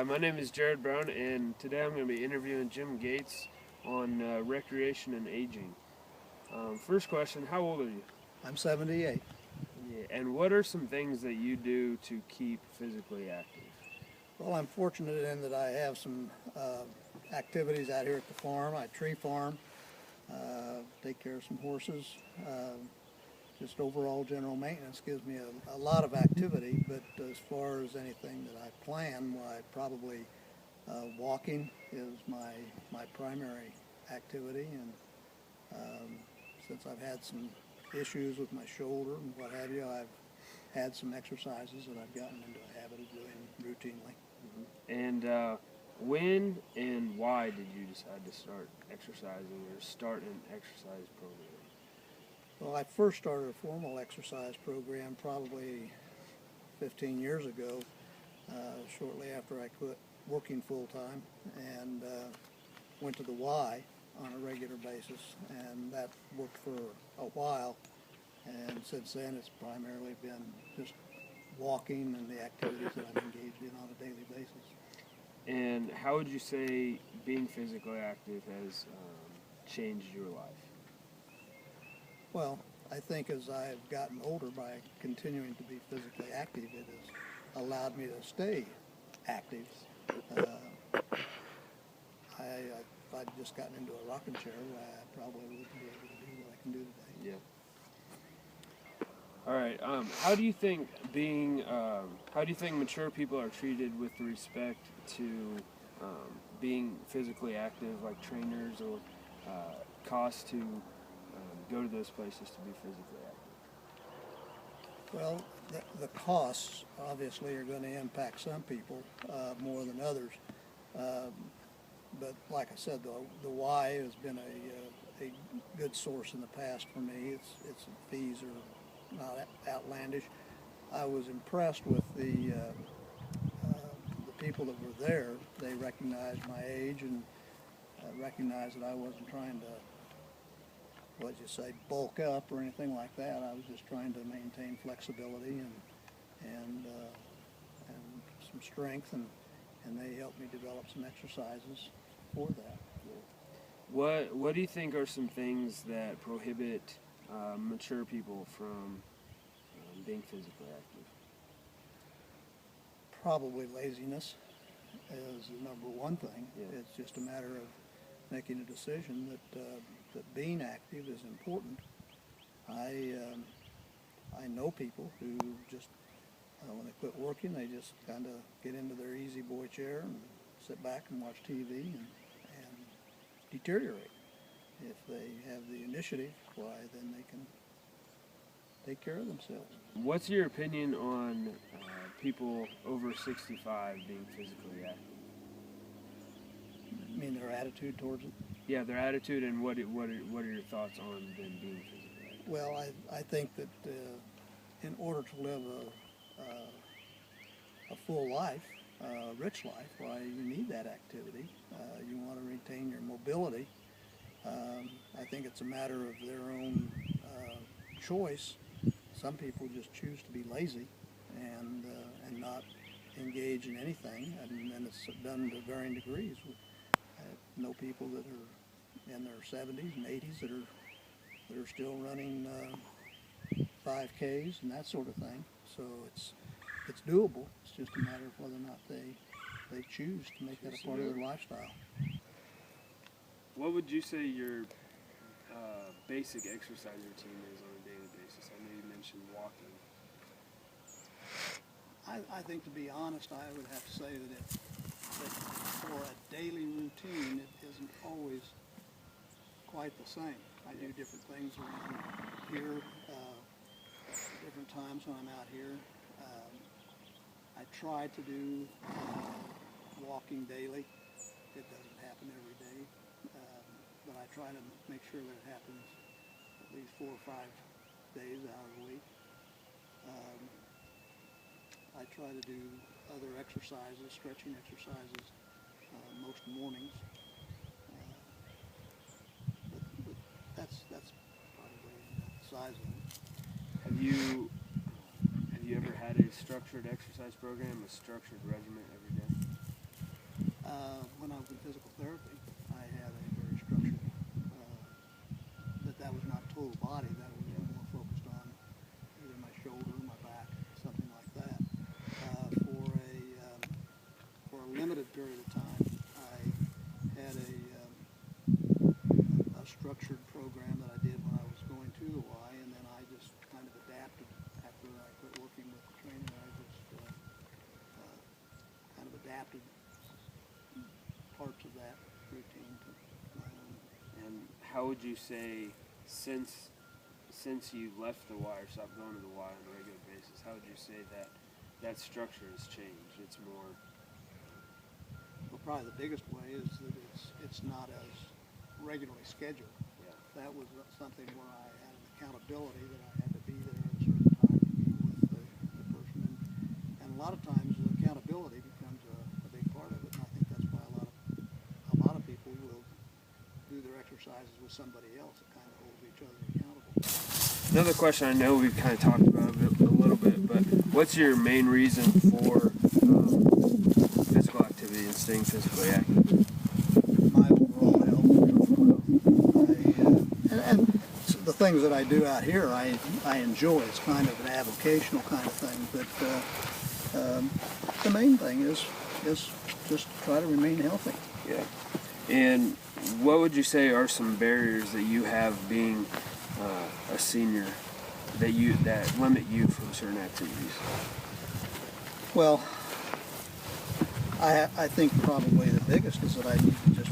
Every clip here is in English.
My name is Jared Brown, and today I'm going to be interviewing Jim Gates on recreation and aging. First question, how old are you? I'm 78. Yeah, and what are some things that you do to keep physically active? Well, I'm fortunate in that I have some activities out here at the farm. I tree farm, take care of some horses. Just overall general maintenance gives me a lot of activity, but as far as anything that I plan, why probably walking is my primary activity, and since I've had some issues with my shoulder and what have you, I've had some exercises that I've gotten into a habit of doing routinely. And when and why did you decide to start exercising or start an exercise program? Well, I first started a formal exercise program probably 15 years ago, shortly after I quit working full-time, and went to the Y on a regular basis, and that worked for a while, and since then it's primarily been just walking and the activities that I'm engaged in on a daily basis. And how would you say being physically active has changed your life? Well, I think as I've gotten older, by continuing to be physically active, it has allowed me to stay active. If I'd just gotten into a rocking chair, I probably wouldn't be able to do what I can do today. Yeah. All right. How do you think mature people are treated with respect to being physically active, like trainers, or cost to go to those places to be physically active? Well, the costs obviously are going to impact some people more than others. But like I said, the Y has been a good source in the past for me. Its fees are not outlandish. I was impressed with the people that were there. They recognized my age and recognized that I wasn't trying to, bulk up or anything like that. I was just trying to maintain flexibility and some strength, and they helped me develop some exercises for that. What do you think are some things that prohibit mature people from being physically active? Probably laziness is the number one thing. Yeah. It's just a matter of making a decision that being active is important. I know people who just when they quit working, they just kind of get into their easy boy chair and sit back and watch TV and deteriorate. If they have the initiative, why, then they can take care of themselves. What's your opinion on people over 65 being physically active? I mean, their attitude towards it? Yeah, their attitude, and what are your thoughts on them being physically active? Well, I think that in order to live a full life, a rich life, why, you need that activity. You want to retain your mobility. I think it's a matter of their own choice. Some people just choose to be lazy and not engage in anything, and it's done to varying degrees. I know people that are in their 70s and 80s that are still running 5Ks and that sort of thing. So it's doable. It's just a matter of whether or not they choose to make that a part of their lifestyle. What would you say your basic exercise routine is on a daily basis? I know you mentioned walking. I think, to be honest, I would have to say that for a daily routine, it isn't always quite the same. I do different things around here, different times when I'm out here. I try to do walking daily. It doesn't happen every day, but I try to make sure that it happens at least 4 or 5 days out of the week. I try to do other exercises, stretching exercises, most mornings. But that's probably the size of it. Have you ever had a structured exercise program, a structured regimen every day? When I was in physical therapy, I had a very structured, that was not total body, that was more focused on either my shoulder, my back, something like that. For a limited period of time, I had a structured program that I did when I was going to the Y, and then I just kind of adapted after I quit working with the trainer. I just kind of adapted parts of that routine to my own. And how would you say, since you left the Y or stopped going to the Y on a regular basis, how would you say that structure has changed? It's more. Well, probably the biggest way is that it's not as regularly scheduled. Yeah. That was something where I had an accountability that I had to be there at a certain time to meet with the person, and a lot of times the accountability becomes a big part of it. And I think that's why a lot of people will do their exercises with somebody else. It kind of holds each other accountable. Another question, I know we've kind of talked about it a little bit, but what's your main reason for physical activity and staying physically active? My overall health. And the things that I do out here, I enjoy. It's kind of an avocational kind of thing, but the main thing is just try to remain healthy. Yeah. And what would you say are some barriers that you have being a senior that limit you from certain activities? Well, I think probably the biggest is that I need to just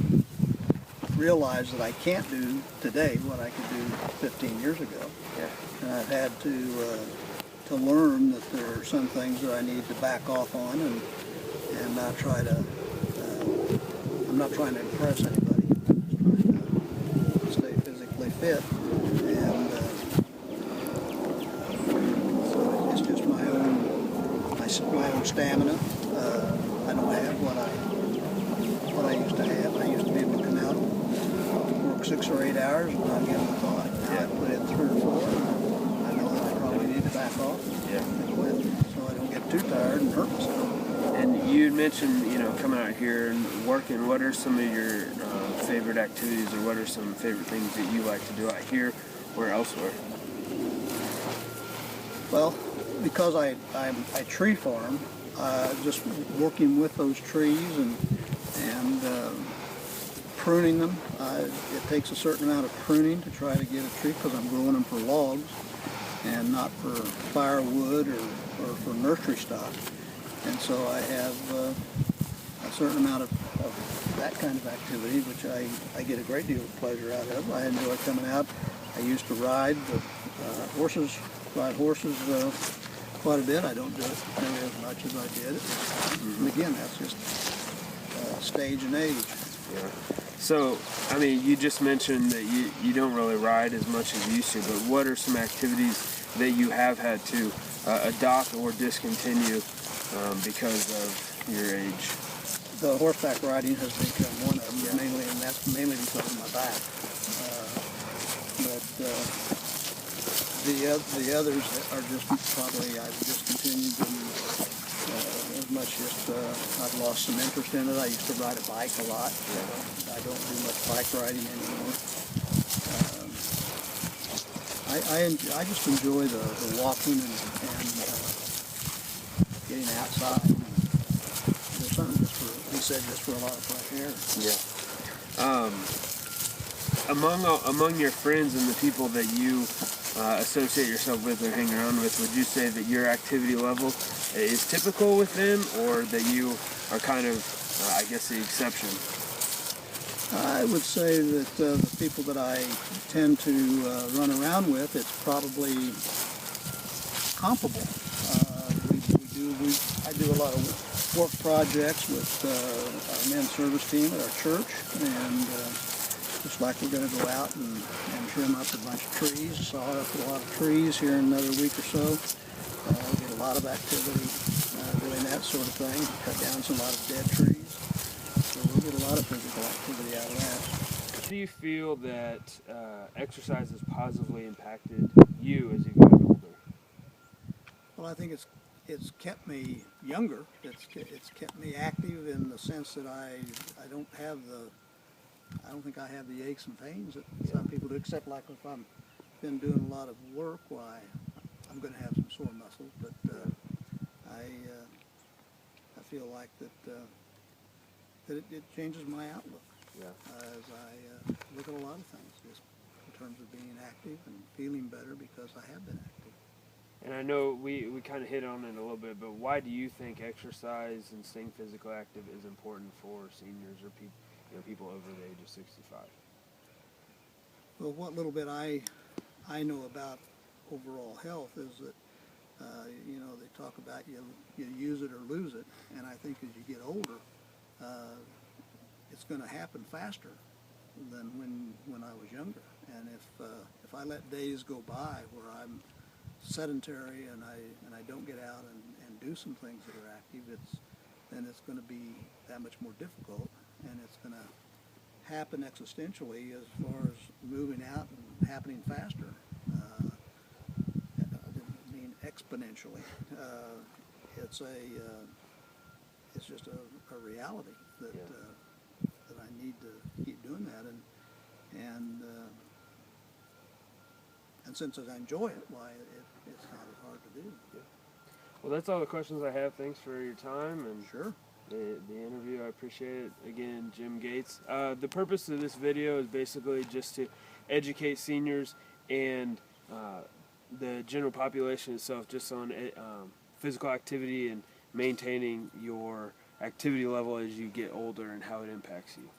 realize that I can't do today what I could do 15 years ago. Yeah. And I've had to learn that there are some things that I need to back off on and not try to. I'm not trying to impress anybody. I'm just trying to stay physically fit, and so it's just my own stamina. I don't have what I used to have. I used to be able to come out, work 6 or 8 hours, and not give it a thought. Now I put in 3 or 4. I know that I probably need to back off and quit, so I don't get too tired and hurt myself. And you mentioned, coming out here and working. What are some of your favorite activities, or what are some favorite things that you like to do out here or elsewhere? Well, because I tree farm, just working with those trees and pruning them. It takes a certain amount of pruning to try to get a tree, because I'm growing them for logs and not for firewood or for nursery stock. And so I have a certain amount of that kind of activity, which I get a great deal of pleasure out of. I enjoy coming out. I used to ride horses quite a bit. I don't do it nearly as much as I did. And again, that's just stage and age. Yeah. So, you just mentioned that you don't really ride as much as you used to, but what are some activities that you have had to adopt or discontinue because of your age? The horseback riding has become one of them, and that's mainly because of my back. The others are just probably I've discontinued them as much as I've lost some interest in it. I used to ride a bike a lot. I don't do much bike riding anymore. I just enjoy the walking and getting outside. There's something just for a lot of fresh air. Yeah. Among your friends and the people that you associate yourself with or hang around with, would you say that your activity level is typical with them, or that you are kind of, the exception? I would say that the people that I tend to run around with, it's probably comparable. I do a lot of work projects with our men's service team at our church, and just like we're going to go out and trim up a bunch of trees, saw up a lot of trees here in another week or so. We get a lot of activity doing that sort of thing, cut down a lot of dead trees. So we'll get a lot of physical activity out of that. Do you feel that exercise has positively impacted you as you've gotten older? Well, I think it's it's kept me younger. It's kept me active in the sense that I don't have I don't think I have the aches and pains that some people do, except like if I'm been doing a lot of work, why I'm going to have some sore muscles. But I feel like that it changes my outlook as I look at a lot of things, just in terms of being active and feeling better because I have been active. And I know we kind of hit on it a little bit, but why do you think exercise and staying physically active is important for seniors or people over the age of 65? Well, what little bit I know about overall health is that they talk about you use it or lose it, and I think as you get older, it's going to happen faster than when I was younger. And if I let days go by where I'm sedentary and I don't get out and do some things that are active, then it's going to be that much more difficult, and it's going to happen existentially as far as moving out and happening faster. I didn't mean exponentially. It's just a reality that that I need to keep doing that, and since I enjoy it, why it's not as hard to do. Yeah. Well, that's all the questions I have. Thanks for your time and Sure. the interview. I appreciate it. Again, Jim Gates. The purpose of this video is basically just to educate seniors and the general population itself just on physical activity and maintaining your activity level as you get older and how it impacts you.